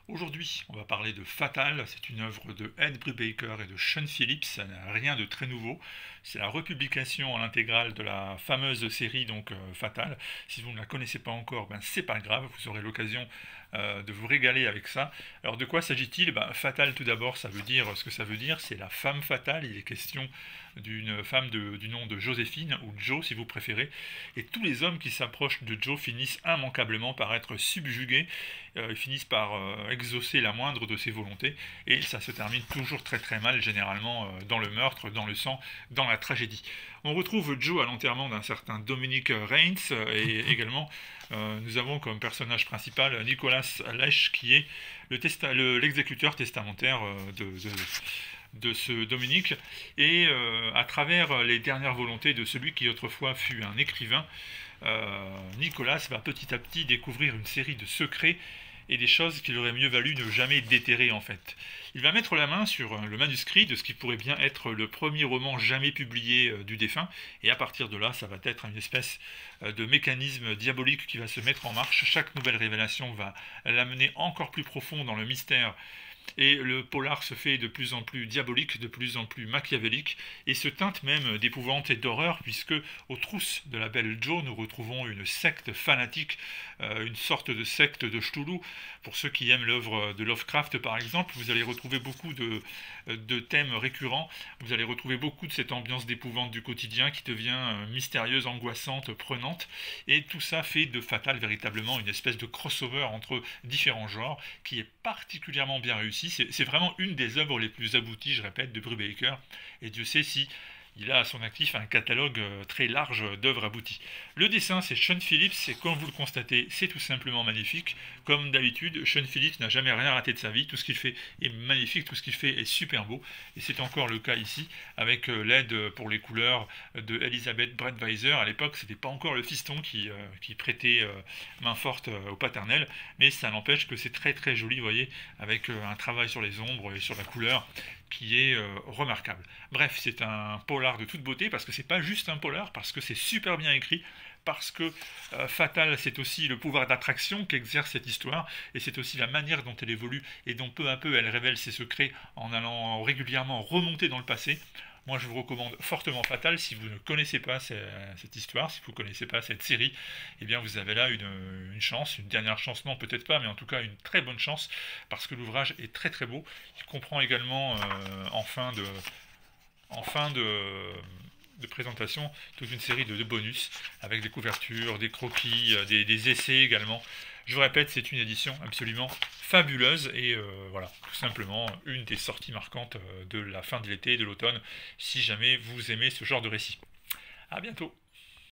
Aujourd'hui, on va parler de Fatal. C'est une œuvre de Ed Brubaker et de Sean Phillips. Ça n'a rien de très nouveau. C'est la republication en intégrale de la fameuse série Fatal. Si vous ne la connaissez pas encore, ben c'est pas grave. Vous aurez l'occasion de vous régaler avec ça. Alors de quoi s'agit-il? Fatal, tout d'abord, ça veut dire ce que ça veut dire. C'est la femme fatale. Il est question d'une femme du nom de Joséphine, ou Joe si vous préférez. Et tous les hommes qui s'approchent de Joe finissent immanquablement par être subjugués. Ils finissent par exaucer la moindre de ses volontés, et ça se termine toujours très très mal, généralement dans le meurtre, dans le sang, dans la tragédie. On retrouve Joe à l'enterrement d'un certain Dominic Reigns, et également nous avons comme personnage principal Nicolas Lesch, qui est l'exécuteur testamentaire de ce Dominique, et à travers les dernières volontés de celui qui autrefois fut un écrivain, Nicolas va petit à petit découvrir une série de secrets et des choses qu'il aurait mieux valu ne jamais déterrer en fait. Il va mettre la main sur le manuscrit de ce qui pourrait bien être le premier roman jamais publié du défunt, et à partir de là, ça va être une espèce de mécanisme diabolique qui va se mettre en marche. Chaque nouvelle révélation va l'amener encore plus profond dans le mystère, et le polar se fait de plus en plus diabolique, de plus en plus machiavélique, et se teinte même d'épouvante et d'horreur, puisque aux trousses de la belle Jo, nous retrouvons une secte fanatique, une sorte de secte de Cthulhu. Pour ceux qui aiment l'œuvre de Lovecraft, par exemple, vous allez retrouver beaucoup de thèmes récurrents, vous allez retrouver beaucoup de cette ambiance d'épouvante du quotidien qui devient mystérieuse, angoissante, prenante, et tout ça fait de Fatal véritablement une espèce de crossover entre différents genres, qui est particulièrement bien réussi. C'est vraiment une des œuvres les plus abouties, je répète, de Brubaker, et Dieu sait si il a à son actif un catalogue très large d'œuvres abouties. Le dessin, c'est Sean Phillips, et comme vous le constatez, c'est tout simplement magnifique. Comme d'habitude, Sean Phillips n'a jamais rien raté de sa vie, tout ce qu'il fait est magnifique, tout ce qu'il fait est super beau, et c'est encore le cas ici, avec l'aide pour les couleurs de Elizabeth Brettweiser. À l'époque, c'était pas encore le fiston qui prêtait main forte au paternel, mais ça n'empêche que c'est très très joli, vous voyez, avec un travail sur les ombres et sur la couleur qui est remarquable. Bref, c'est un polar de toute beauté, parce que c'est pas juste un polar, parce que c'est super bien écrit, parce que Fatal, c'est aussi le pouvoir d'attraction qu'exerce cette histoire, et c'est aussi la manière dont elle évolue, et dont peu à peu elle révèle ses secrets en allant régulièrement remonter dans le passé. Moi, je vous recommande fortement Fatal. Si vous ne connaissez pas cette histoire, si vous ne connaissez pas cette série, eh bien, vous avez là une chance, une dernière chance, non, peut-être pas, mais en tout cas une très bonne chance, parce que l'ouvrage est très très beau. Il comprend également, en fin de présentation, toute une série de bonus, avec des couvertures, des croquis, des essais également. Je vous répète, c'est une édition absolument fabuleuse, et voilà, tout simplement une des sorties marquantes de la fin de l'été et de l'automne, si jamais vous aimez ce genre de récit. A bientôt.